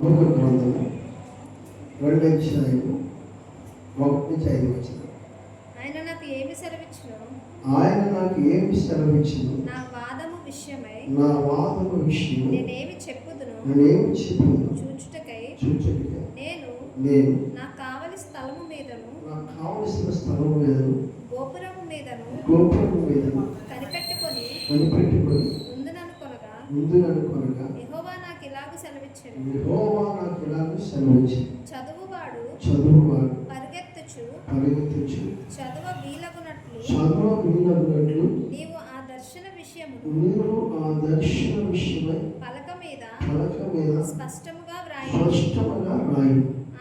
గ్రంథము 2వ అధ్యాయము 1-5 వచనం. ఆయన నాకు ఏమి సెలవిచ్చును? నా వాదము విషయమై నేనేమి చెప్పుదును చూచుటకై నేను నాకు కావలసిన స్థలము మీదను గోపురము మీదను కనిపెట్టుకొని ఉందుననుకొనగా యెహోవా నాకు ఇలాగు సెలవిచ్చెను. చదువువాడు పరిగెత్తుచు చదువ వీలగునట్లు నీవు ఆ దర్శన విషయమును పలక మీద స్పష్టముగా వ్రాయి.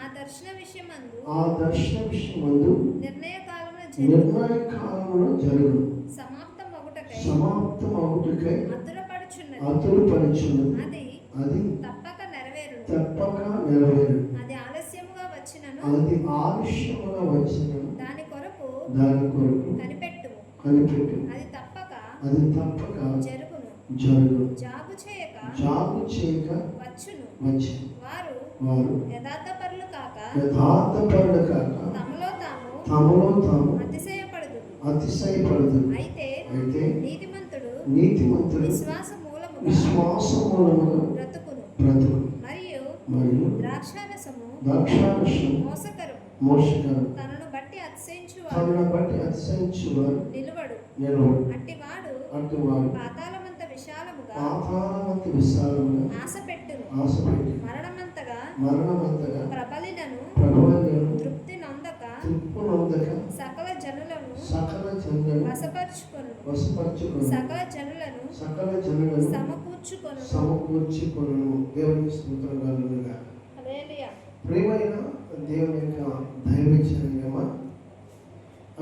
ఆ దర్శన విషయమందు నిర్ణయ కాలమున జరుగును. సమాప్తమగుటకై అతురపడుచున్నది. అది తప్పక నెరవేరును. అది ఆలస్యముగా వచ్చినను దాని కొరకు కనిపెట్టుము. అది తప్పక జరుగును. జాగు చేయక వచ్చును. వారు యథార్థపరులు కాక తమలో తాము అతిశయపడుదురు. అయితే నీతిమంతుడు విశ్వాస మూలముగా బ్రతుకును. మరియు ద్రాక్షారసము మోసకరము. తనను బట్టి అతిశయించువాడు నిలువడు. అట్టివాడు పాతాళమంత విశాలముగా ఆశపెట్టును. మరణమంతగా ప్రబలినను తృప్తి నొందక సకల జనులను వశపరుచుకొను. సకల జనులను సమకూర్చుకొను. దేవునికి స్తోత్రం కలుగునుగాక. ప్రియమైన దేవుని యొక్క దైవజనమా,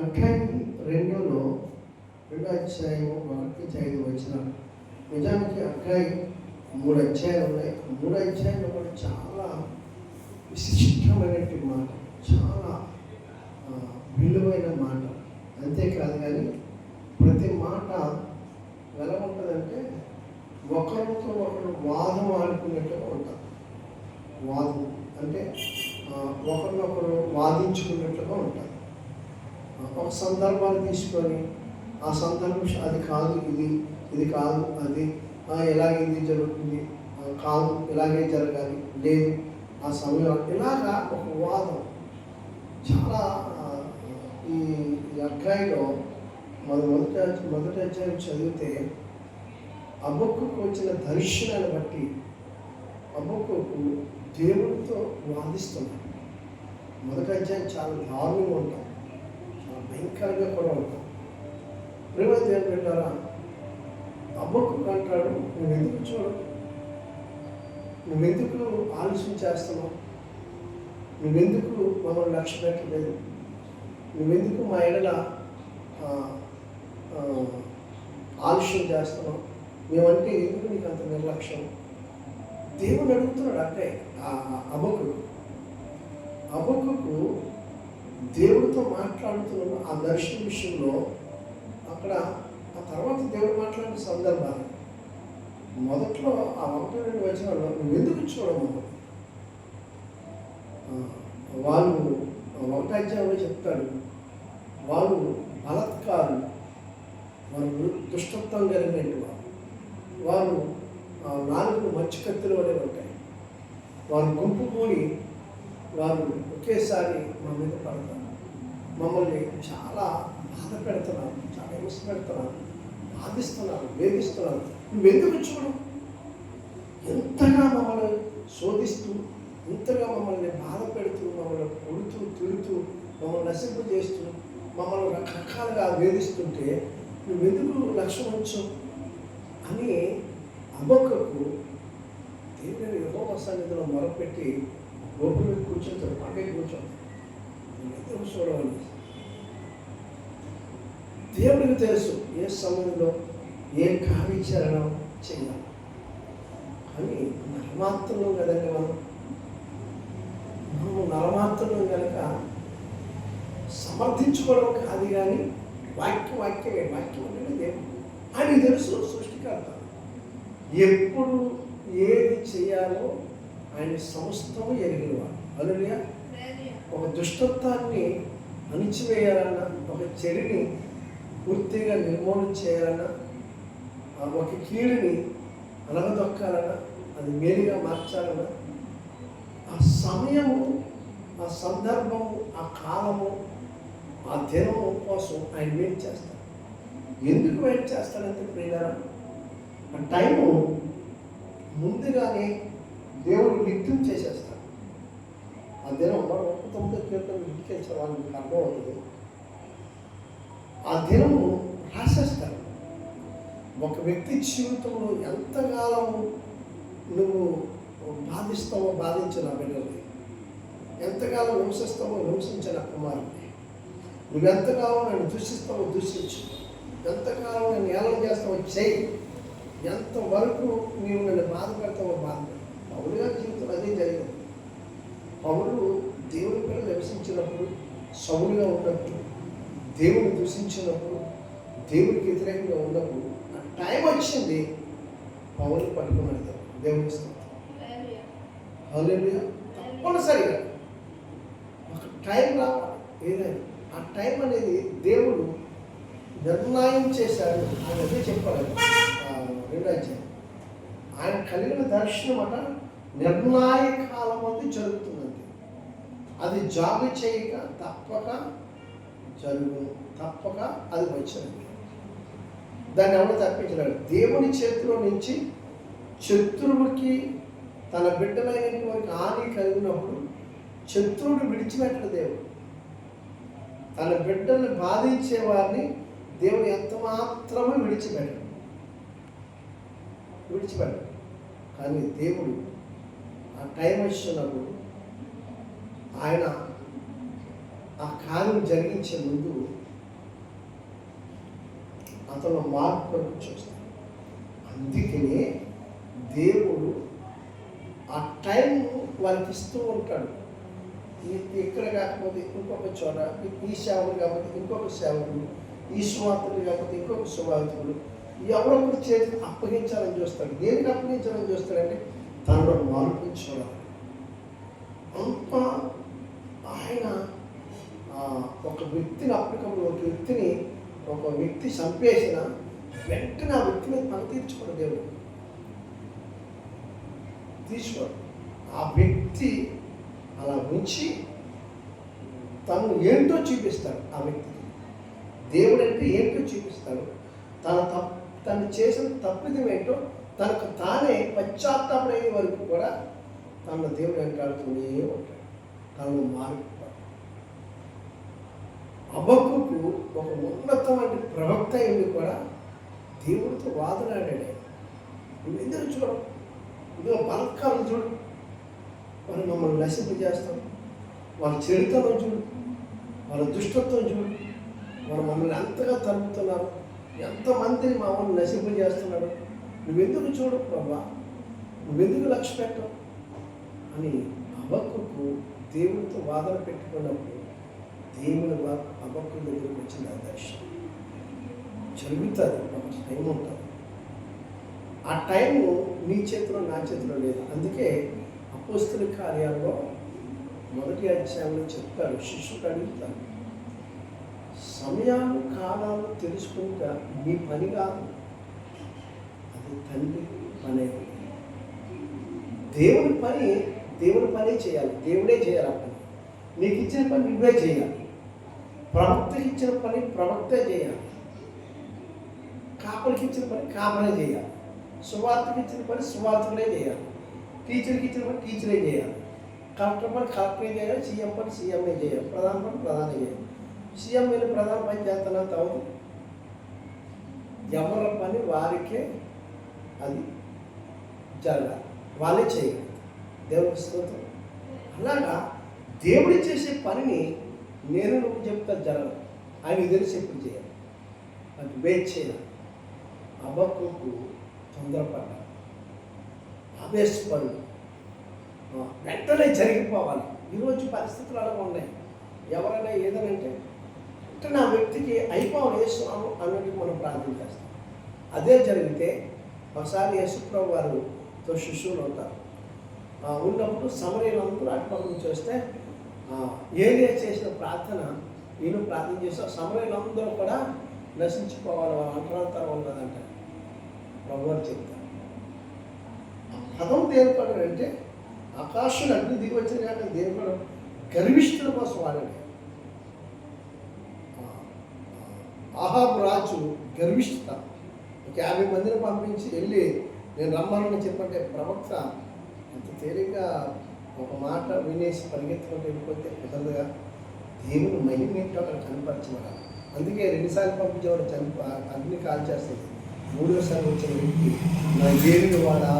అధ్యాయం 2వ అధ్యాయం 1-5 వచనాలు. నిజానికి అధ్యాయం 3 అధ్యాయాలు ఉన్నాయి. 3 అధ్యాయంలో కూడా చాలా విశిష్టమైనటువంటి మాట, చాలా విలువైన మాట. అంతేకాదు కానీ ప్రతి మాట ఎలా ఉంటుందంటే ఒకరితో ఒకరు వాదం ఆడుకున్నట్టుగా ఉంటుంది. వాదం అంటే ఒకరినొకరు వాదించుకున్నట్లుగా ఉంటుంది. ఒక సందర్భాన్ని తీసుకొని ఆ సందర్భం అది కాదు, ఇది కాదు, అది ఎలాగైంది జరుగుతుంది, కాదు ఇలాగే జరగాలి, లేదు ఆ సమయం, ఇలాగా ఒక వాదం. చాలా ఈ అధ్యాయంలో మొదటి అధ్యాయం చదివితే హబక్కూకు వచ్చిన దర్శనాన్ని బట్టి హబక్కూకు దేవుడితో వాదిస్తున్నాడు. మొదటి అధ్యాయం చాలా దారుణంగా ఉంటాం, చాలా భయంకరంగా కూడా ఉంటాం. ప్రేమ దేవుడు పెట్టారా, హబక్కూకు అంటాడు, నువ్వెందుకు నువ్వెందుకు ఆలస్యం చేస్తున్నావు, నువ్వెందుకు మమ్మల్ని లక్ష్య పెట్టలేదు, నువ్వెందుకు మా ఎడల ఆలస్యం చేస్తున్నావు, మేమంటే ఎందుకు నీకు అంత నిర్లక్ష్యం. దేవుడు అడుగుతున్నాడు. అంటే హబక్కూకు దేవుడితో మాట్లాడుతున్నాడు ఆ దర్శన విషయంలో. అక్కడ ఆ తర్వాత దేవుడు మాట్లాడిన సందర్భాలు మొదట్లో ఆ 1-2 వచనాల్లో నువ్వెందుకు చూడము, వాళ్ళు 1వ అధ్యాయంలో చెప్తాడు, వాళ్ళు బలత్కారులు, వాళ్ళు దుష్టత్వం కలిగినట్టు వారు నాలుగు మచ్చి కత్తులు వలె ఉంటాయి. వారు గుంపు కూడి వారు ఒకేసారి మా మీద పడతారు, మమ్మల్ని చాలా బాధ పెడుతున్నారు, చాలా హింస పెడుతున్నారు, బాధిస్తున్నారు, వేధిస్తున్నారు. నువ్వెందుకు చూడు, ఎంతగా మమ్మల్ని శోధిస్తూ, ఇంతగా మమ్మల్ని బాధ పెడుతూ, మమ్మల్ని కొడుతూ తిడుతూ, మమ్మల్ని నశింపజేస్తూ, మమ్మల్ని రకరకాలుగా వేధిస్తుంటే నువ్వెందుకు లక్ష్యం ఉంచు అని హబక్కూకు దేవుని యెహోవా సన్నిధిలో మొరపెట్టి గోపురం మీద కూర్చొని పాటే కూర్చోండి, నువ్వెందుకు చూడవాలి. దేవుడికి తెలుసు ఏ సమయంలో ఏ కార్యాచరణ చేయాలి. కానీ నరమాత్రంలో కనుక మనము నరమాత్రంలో కనుక సమర్థించుకోవడం కాదు, కానీ వాక్యం అంటే దేవుడు అని తెలుసు. సృష్టికర్త ఎప్పుడు ఏది చేయాలో ఆయన సమస్తము ఎరిగినవాడు. హల్లెలూయా. ఒక దుష్టత్వాన్ని అణిచివేయాలన్నా, ఒక చెడుని పూర్తిగా నిర్మూలన చేయాలన్నా, ఒక కీడుని అనగదొక్కాలన్నా, అది మేలుగా మార్చాలన్నా, ఆ సమయము, ఆ సందర్భము, ఆ కాలము, ఆ దినము కోసం ఆయన వెయిట్ చేస్తాడు. ఎందుకు వెయిట్ చేస్తాడంటే ప్రియులారా, ఆ టైము ముందుగానే దేవుడు నిత్యం చేసేస్తాడు. ఆ దినం మనం 39 కీర్తనలు ఇంటికెళ్ళిన వాళ్ళు మీకు అర్థం అవుతుంది. ఆ దినము రాసేస్తాడు. ఒక వ్యక్తి జీవితంలో ఎంతకాలము నువ్వు బాధిస్తావో బాధించిన బిడ్డల్ని, ఎంతకాలం హింసిస్తావో హింసించిన కుమారుని, నువ్వెంతకాలం నన్ను దూషిస్తావో దూషించు, ఎంతకాలం నేను ఏలం చేస్తావో చేయి, ఎంతవరకు నీవు నన్ను బాధ పెడతావో బాధపడు. పౌలు గారి జీవితంలో అదే జరిగింది. పౌలు దేవుని పిల్లలు నివసించినప్పుడు, సౌలుగా ఉన్నప్పుడు, దేవుని దూషించినప్పుడు, దేవునికి వ్యతిరేకంగా ఉన్నప్పుడు, ఆ టైం వచ్చింది పౌలు పట్టుకున్నాడు దేవుని స్తోత్రం. హల్లెలూయా. తప్పనిసరిగా ఒక టైం రావాలి. ఏదైనా ఆ టైం అనేది దేవుడు నిర్ణయం చేశాడు. ఆయన అదే చెప్పాడు. ఆయన కలిగిన దర్శనం అట నిర్ణాయక కాలం అంది జరుగుతుందండి. అది జాగు చేయక తప్పక జరుగు, తప్పక అది వచ్చింది. దాన్ని ఎవరు తప్పించలేడు. దేవుని చేతిలో నుంచి శత్రువుకి తన బిడ్డలైనటువంటి హాని కలిగినప్పుడు శత్రువుడు విడిచిపెట్టడు. దేవుడు తన బిడ్డల్ని బాధించే వారిని దేవుడు ఎంత మాత్రమే విడిచిపెట్టడు. కానీ దేవుడు ఆ టైం వచ్చినప్పుడు ఆయన ఆ కార్యం జరిగించే ముందు అతను మార్పు చూస్తాడు. అందుకనే దేవుడు ఆ టైం వాళ్ళకి ఇస్తూ ఉంటాడు. ఇక్కడ కాకపోతే ఇంకొక చోట, ఈ సేవలు కాకపోతే ఇంకొక సేవకులు, ఈ సువార్తలు కాకపోతే ఇంకొక సువార్తలు, ఎవరొకరు చేతికి అప్పగించాలని చూస్తాడు. దేనికి అప్పగించాలని చూస్తాడంటే తనలో మార్పు చూడాలి. అంత ఆయన ఒక వ్యక్తిని అప్పటికప్పుడు ఒక వ్యక్తి చంపేసిన వెంటనే ఆ వ్యక్తి మీద పని తీర్చుకోడు. దేవుడు తీసుకోడు. ఆ వ్యక్తి అలా ఉంచి తను ఏంటో చూపిస్తాడు. ఆ వ్యక్తికి దేవుడు అంటే ఏంటో చూపిస్తాడు. తను చేసిన తప్పిదం ఏంటో తనకు తానే పశ్చాత్తాపడే వరకు కూడా తన దేవుడు వెంటాడుతూనే ఉంటాడు. తను మారిపోతాడు. హబక్కూకు ఒక ఉన్నతమైన ప్రవక్త అయింది కూడా దేవుడితో వాదనాడాడు. నువ్వు ఎందుకు చూడవు, ఇదిగో బలత్కారం చూడు, వాళ్ళు మమ్మల్ని నశింపజేస్తాం, వాళ్ళ చరిత్రను చూడు, వాళ్ళ దుష్టత్వం చూడు, వాళ్ళు మమ్మల్ని అంతగా తరుపుతున్నారు, ఎంతమందిని మమ్మల్ని నశింపజేస్తున్నాడు, నువ్వెందుకు చూడు ప్రభా, నువ్వెందుకు లక్ష్య పెట్టవు అని హబక్కూకు దేవుడితో వాదన పెట్టుకున్నప్పుడు దేవుని హబక్కూ దగ్గరికి వచ్చింది. ఆ దర్శనం జరుగుతుంది. ఒక టైం ఉంటుంది. ఆ టైము నీ చేతిలో నా చేతిలో లేదు. అందుకే అపోస్తల కార్యాల్లో 1వ అధ్యాయంలో చెప్తారు, శిష్యుడు అడుగుతారు, సమయాలు కాలాలు తెలుసుకుంటా మీ పని కాదు, అది తండ్రి పనే. దేవుని పని చేయాలి, దేవుడే చేయాలి. ఆ పని నీకు ఇచ్చిన పని నువ్వే చేయాలి. ప్రవక్తకి ఇచ్చిన పని ప్రవక్తే చేయాలి. కాపలికి ఇచ్చిన పని కాపలే చేయాలి. సువార్తకి ఇచ్చిన పని సువార్తకులే చేయాలి. టీచర్కి ఇచ్చిన పని టీచరే చేయాలి. కలెక్టర్ పని కలెక్టరే చేయాలి. సీఎం పని సీఎంఏ చేయాలి. ప్రధాన పని ప్రధానే చేయాలి. సీఎం వెళ్ళి ప్రధాన పని చేస్తున్నంత అవుతుంది. ఎవరి పని వారికే అది జరగాలి, వాళ్ళే చేయాలి. దేవుడి స్తోత్రం. అలాగా దేవుడి చేసే పనిని నువ్వు చెప్తా జరగదు. ఆయన తెలిసి ఎప్పుడు చేయాలి, అది వెయిట్ చేయాలి. హబక్కూకు తొందరపడ్డాడు, ఆవేశపడు, వెంటనే జరిగిపోవాలి. ఈరోజు పరిస్థితులు అలా ఉన్నాయి. ఎవరైనా ఏదనంటే వెంటనే ఆ వ్యక్తికి అయిపోవాలి యేసునామం అన్నట్టు మనం ప్రార్థన చేస్తాం. అదే జరిగితే ఒకసారి యేసుప్రభు వారితో శిష్యులు ఉంటారు. ఉన్నప్పుడు సమరయులందరూ అటుపక్క నుంచి వస్తే ఏలియా చేసిన ప్రార్థన ఈయన ప్రార్థన చేస్తే సమరయులందరూ కూడా నశించిపోవాలి, వాళ్ళ అంతరాంతరం ఉన్నదంట. ప్రభువారు చెప్తారు ఆ పదం దేనిపడు అంటే ఆకాశం అగ్ని దిగి వచ్చిన కానీ దేనిపడు గర్విష్ఠుల కోసం వాడండి. ఆహాబు రాజు గర్విష్ఠత 50 మందిని పంపించి వెళ్ళి నేను రమ్మని చెప్పంటే ప్రవక్త అంత తేలిగ్గా ఒక మాట వినేసి పరిగెత్తుకుంటూ వెళ్ళిపోతే కుదరదుగా. దేవుని మహిమ ఏంటో అక్కడ కనపరచమని. అందుకే 2 సార్లు పంపించేవాడు అగ్ని కాల్ చేస్తుంది. 3వసారి వచ్చిన వ్యక్తి నా దేవుని వాడా.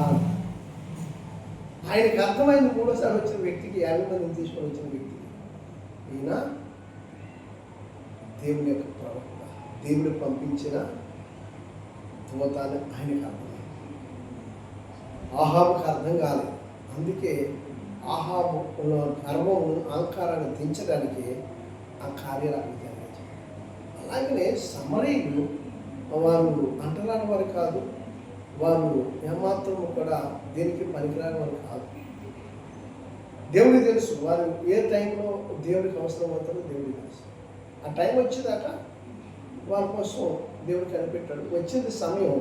ఆయనకి అర్థమైంది 3వసారి వచ్చిన వ్యక్తికి 50 మందిని తీసుకొని వచ్చిన వ్యక్తికి ఈయన దేవుని యొక్క ప్రవక్త, దేవుడు పంపించిన దూత అని ఆయనకు అర్థమైంది. ఆహాబుకి అర్థం కాలేదు. అందుకే ఆహాబు గర్వం అహంకారాన్ని దించడానికి ఆ కార్యాలను జరిగించారు. అలాగనే సమరయులు వారు అంటరాని వారు కాదు, వారు ఏమాత్రము కూడా దేనికి పనికిరాని వారు కాదు. దేవుడికి తెలుసు వారు ఏ టైంలో దేవుడికి అవసరం అవుతారో దేవుడికి తెలుసు. ఆ టైం వచ్చేదాకా వాళ్ళ కోసం దేవుడు కనిపెట్టాడు. వచ్చింది సమయం,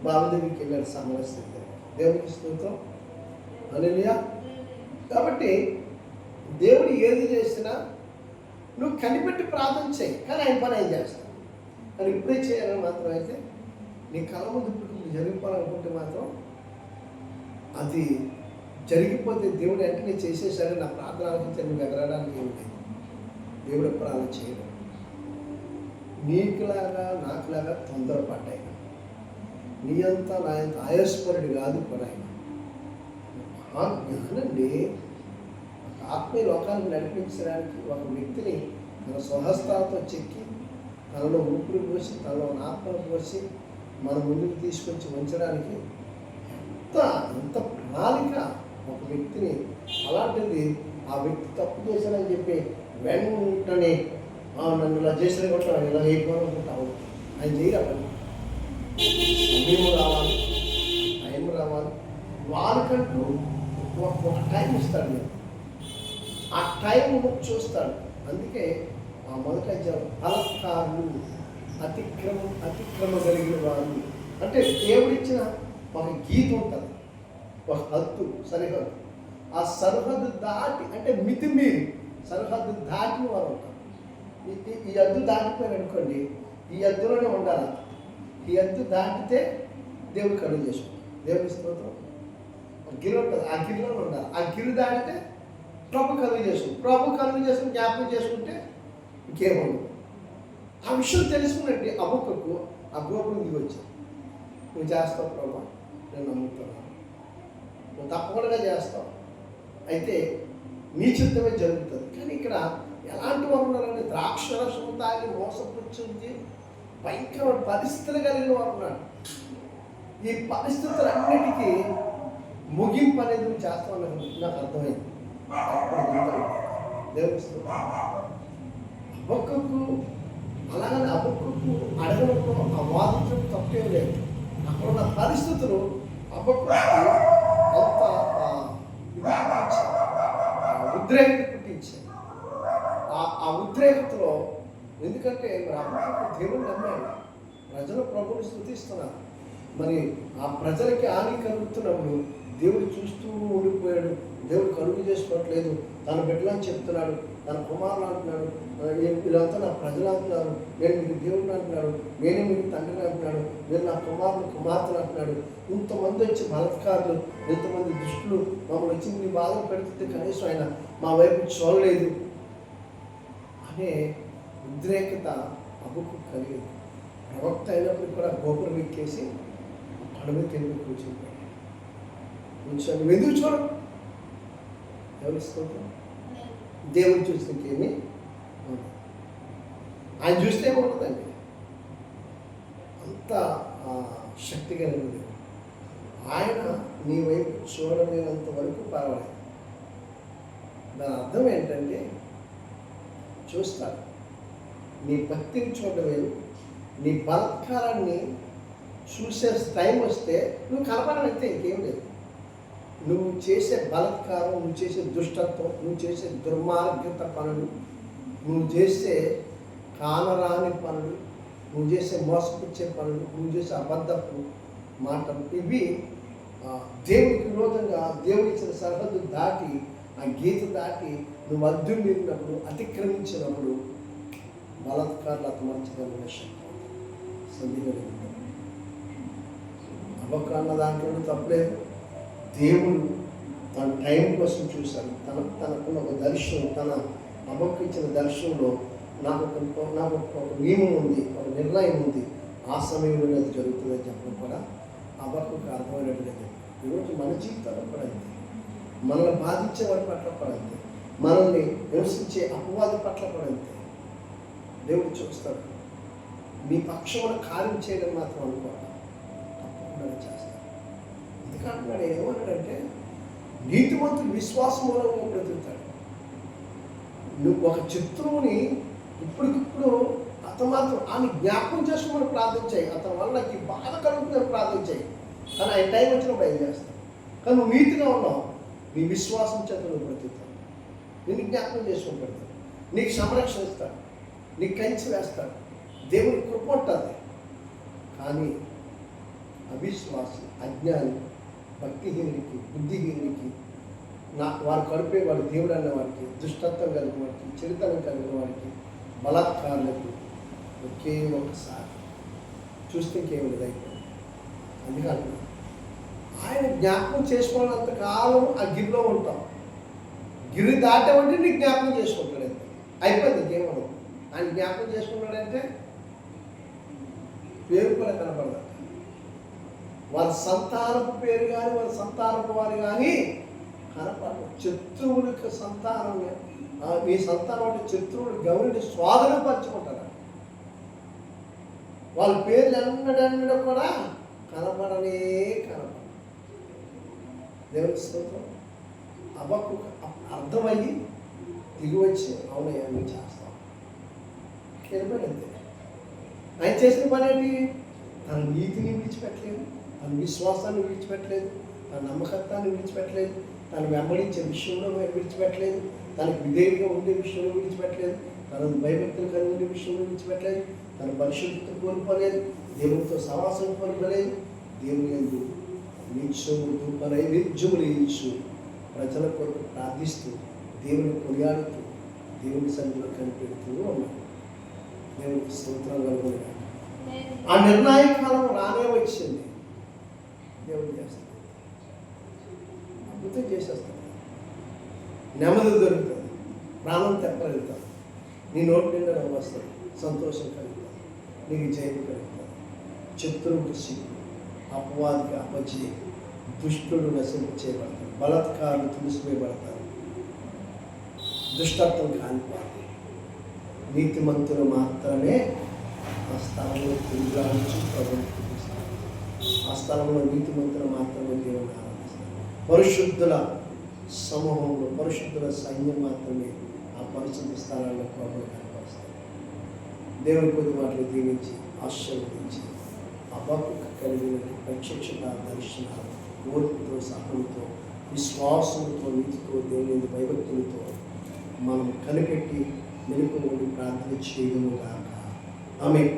బాబు దగ్గరికి వెళ్ళాడు సమరస్థితి. దేవుడికి స్తోత్రం, హల్లెలూయా. కాబట్టి దేవుడు ఏది చేసినా నువ్వు కనిపెట్టి ప్రార్థన చేయి, కానీ ఆయన పని ఏం చేస్తావు. కానీ ఇప్పుడే చేయాలని మాత్రం అయితే నీ కళ ముందు ఇప్పుడు జరిగిపోవాలనుకుంటే మాత్రం అది జరిగిపోతే దేవుడు వెంటనే చేసేసాడు, నా ప్రార్థన ఆలోచించి నువ్వు ఎగరడానికి ఏమి లేదు. దేవుడు ఎప్పుడు అలా చేయడు. నీకులాగా నాకులాగా తొందరపడ్డాయి. నీ అంతా నా అంత ఆయాస్పరుడు కాదు కూడా ఆయన. ఆ జ్ఞానండి ఆత్మీయ లోకానికి నడిపించడానికి ఒక వ్యక్తిని తన స్వహస్తాలతో చెక్కి తనలో ఊపిరి పోసి తనలో ఆత్మను పోసి మన ముందుకు తీసుకొచ్చి ఉంచడానికి ఎంత ప్రణాళిక ఒక వ్యక్తిని. అలాంటిది ఆ వ్యక్తి తప్పు చేశానని చెప్పి వెంటనే నన్ను ఇలా చేసిన కూడా ఇలా అయిపోవాలనుకుంటావు. ఆయన చేయగలరు. సమయం రావాలి, టైం రావాలి. వాళ్ళకంటూ ఒక టైం ఇస్తాడు. నేను ఆ టైం చూస్తాడు. అందుకే ఆ మొదట బలత్కారులు అతిక్రమ కలిగిన వారు అంటే దేవుడిచ్చిన ఒక గీత ఉంటుంది, ఒక హద్దు, సరిహద్దు. ఆ సరిహద్దు దాటి అంటే మితిమీరి సరిహద్దు దాటిన వారు ఉంటారు. ఈ హద్దు దాటిపోయారు అనుకోండి, ఈ హద్దులోనే ఉండాలి. ఈ హద్దు దాటితే దేవుడు కడుగు చేసుకుంటాడు. దేవుడి స్తోత్రం. గిరి ఉంటుంది, ఆ గిరిలో ఉండాలి. ఆ గిరి దాటితే ప్రభు కలుగు చేసుకుంటాడు. ప్రభు కలుగు చేసుకుని జ్ఞాపకం చేసుకుంటే ఇంకేముండదు. ఆ విషయం తెలుసుకున్నట్టు అబుక్కకు ఆ గోపురం దిగి వచ్చాడు. నువ్వు చేస్తావు ప్రభు, నేను నమ్ముతున్నాను, నువ్వు తప్పకుండా చేస్తావు, అయితే నీ చిత్తమే జరుగుతుంది. కానీ ఇక్కడ ఎలాంటి వారు ఉన్నారంటే ద్రాక్షరసం తాగి మోసపుచ్చింది భయంకర పరిస్థితులు కలిగిన వారు ఉన్నారు. ఈ పరిస్థితులన్నిటికీ ముగింపు అనేది నువ్వు చేస్తావు నాకు అర్థమైంది. దేవుడు అబుక్కకు అలాగని అబుక్కకు అడగడంలో ఆ వాదించడం తప్పేం లేదు. అక్కడున్న పరిస్థితులు అబుక్కకు అంత ఉద్రేకత పుట్టించాయి. ఆ ఉద్రేకతలో ఎందుకంటే మరి అబుక్కకు దేవుడు నమ్మాడు, ప్రజలు ప్రభువుని స్తుతిస్తున్నారు. మరి ఆ ప్రజలకి హాని కలుగుతున్నప్పుడు దేవుడు చూస్తూ ఉండిపోయాడు. దేవుడు కలుగు చేసుకోవట్లేదు. తన బిడ్డలని చెప్తున్నాడు, తన కుమారులు అంటున్నాడు, వీళ్ళంతా నా ప్రజలు అంటున్నారు, నేను మీకు దేవుడిని అంటున్నాడు, నేనే మీకు తండ్రిని అంటున్నాడు, మీరు నా కుమార్తెలు అంటున్నాడు. ఇంతమంది వచ్చి బలత్కారులు, ఎంతమంది దుష్టులు మమ్మల్ని వచ్చి నీ బాధలు పెడుతుంటే కనీసం ఆయన మా వైపు చూడలేదు అనే ఉద్రేకత అబుకు కలిగింది. ప్రవక్త అయినప్పుడు కూడా గోపురం ఎక్కేసి పడమకి ఎందుకు కూర్చుంటాడు. నువ్వు ఎందుకు చూడవు? ఎవరు ఇస్తుంటాం? దేవుడు చూస్తే ఇంకేమి ఆయన చూస్తే ఏముంటుందండి, అంత శక్తి కలిగింది. ఆయన నీ వైపు చూడలేనంత వరకు పర్వాలేదు. దాని అర్థం ఏంటంటే చూస్తాడు. నీ భక్తిని చూడలేదు, నీ బలత్కారాన్ని చూసే టైం వస్తే నువ్వు కలపడం అయితే ఇంకేం లేదు. నువ్వు చేసే బలత్కారం, నువ్వు చేసే దుష్టత్వం, నువ్వు చేసే దుర్మార్గత పనులు, నువ్వు చేసే కానరాని పనులు, నువ్వు చేసే మోసపుచ్చే పనులు, నువ్వు చేసే అబద్ధపు మాటలు, ఇవి దేవుడికి విరోధంగా దేవుడి ఇచ్చిన సరిహద్దు దాటి, ఆ గీత దాటి నువ్వు అడ్డు మీరినప్పుడు, అతిక్రమించినప్పుడు బలాత్కారాలు అతమర్చగలిగిన శక్తి సంధిగలిగిన అబద్ధ దాంట్లో తప్పలేదు. దేవుడు తన టైం కోసం చూశాడు. తనకున్న ఒక దర్శనం, తన అబ్బకు ఇచ్చిన దర్శనంలో నాకు ఒక నియమం ఉంది, ఒక నిర్ణయం ఉంది, ఆ సమయంలో అది జరుగుతుందని చెప్పడం కూడా అబ్బకు అర్థమైనట్టుగా చెప్పాడు. ఈరోజు మన జీవితాల్లో కూడా అంతే, మనల్ని బాధించే వారి పట్ల కూడా అంతే, మనల్ని నివసించే అపవాది పట్ల కూడా అంతే. దేవుడు చూస్తాడు. మీ పక్షమున కార్యం చేయడం మాత్రం అనుకోవాలి, తప్పకుండా చేస్తాడు. ఎందుకంటున్నాడు, ఏమన్నాడంటే నీతిమంతుడు విశ్వాసం మూలంగా బ్రతుకుతాడు. నువ్వు ఒక శత్రువుని ఇప్పటికిప్పుడు అతను మాత్రం ఆమె జ్ఞాపకం చేసుకుని ప్రార్థించాయి, అతని వల్ల నాకు ఈ బాధ కలుగుతుందని ప్రార్థించాయి, కానీ ఆయన టైం వచ్చినప్పుడు ఏం చేస్తావు. కానీ నువ్వు నీతిగా ఉన్నావు, నీ విశ్వాసం చేత నువ్వు బ్రతుకుతావు, నిన్ను జ్ఞాపకం చేసుకుని పెడతాడు, నీకు సంరక్షణ ఇస్తాడు, నీకు కంచి వేస్తాడు, దేవుని కృప ఉంటుంది. కానీ అవిశ్వాసి, అజ్ఞాని, భక్తిహీనుడికి, బుద్ధిహీనుడికి, వారు కడిపే వాడు దేవుడు అన్న వాడికి, దుష్టత్వం కలిగిన వాడికి, చెడుతనం కలిగిన వాడికి, బలాత్కారులకు ఒకే ఒకసారి చూస్తే ఇంకేమి అయిపోయింది. అందుకని ఆయన జ్ఞాపకం చేసుకోవాలంత కాలం ఆ గిరిలో ఉంటాం. గిరి దాటవంటే నీకు జ్ఞాపకం చేసుకుంటాడంటే అయిపోయింది, ఇంకేమో ఆయన జ్ఞాపకం చేసుకున్నాడంటే పేరు కూడా కనపడదు. వారి సంతానపు పేరు కానీ, వారి సంతానపు వారు కానీ కనపడదు. శత్రువులకు సంతానం, మీ సంతానం అంటే శత్రువులు గౌరిని స్వాధీనపరచుకుంటారు. వాళ్ళ పేర్లు ఎన్నడెన్నడూ కూడా కనపడనే కనపడదు. దేవుని స్తోత్రం. అబ్బకు అర్థమయ్యి దిగి వచ్చి అవునయ్యా నువ్వు చేస్తావు వెళ్ళిపోయింది. ఆయన చేసిన పని ఏంటి? తన నీతిని విడిచిపెట్టలేదు, తన విశ్వాసాన్ని విడిచిపెట్టలేదు, తన నమ్మకత్వాన్ని విడిచిపెట్టలేదు, తను వెంబడించే విషయంలో విడిచిపెట్టలేదు, తనకు విధేయుడిగా ఉండే విషయంలో విడిచిపెట్టలేదు, తనను భయభక్తులు కలిగి ఉండే విషయంలో విడిచిపెట్టలేదు, తన పరిశుద్ధత కోల్పోలేదు, దేవునితో సహవాసం కోల్పోలేదు. దేవుని యందు నైవేద్యములు ఇచ్చు ప్రజల కొరకు ప్రార్థిస్తూ, దేవుని కొనియాడుతూ, దేవుని సన్నిధిలో కనిపెడుతూ ఉన్నాడు. దేవునికి స్తోత్రం కలుగునుగాక. ఆ నిర్ణాయక కాలం రానే వచ్చింది. దేవుడు చేస్తాడు, అద్భుతం చేసేస్తాడు, నెమ్మది దొరుకుతుంది, ప్రాణం తెప్పగలుగుతాడు, నీ నోటి నిండా నవ్వు వస్తుంది, సంతోషం కలుగుతుంది, నీకు జయం కలుగుతుంది. శత్రువుకు సిగ్గు, అపవాదికి అపజయం, దుష్టుడు నశింప చేయబడతాడు, బలాత్కారులు తుడిసివేయబడతారు, దుష్టత్వం కానిపోతుంది. నీతిమంతులు మాత్రమే ఆ స్థలంలో తిరిగాల్చి ప్రభుత్వం, ఆ స్థలంలో నీతిమంతులు మాత్రమే దేవుని ఆరాధిస్తారు. పరిశుద్ధుల సమూహంలో, పరిశుద్ధుల సైన్యం మాత్రమే ఆ పరిశుద్ధ స్థలాల్లో ప్రభుత్వం కనపరుస్తారు. దేవుని కొద్ది మాటలు దీవించి ఆశీర్వదించి అబ్బకు కలిగిన ప్రత్యక్షత దర్శనాలు, ఓర్పుతో, సహనంతో, విశ్వాసంతో, నీతితో, దేవుని భయభక్తులతో మనం కనిపెట్టి మెలుకువని ప్రార్థన చేయగలుగుతాక. ఆమేన్.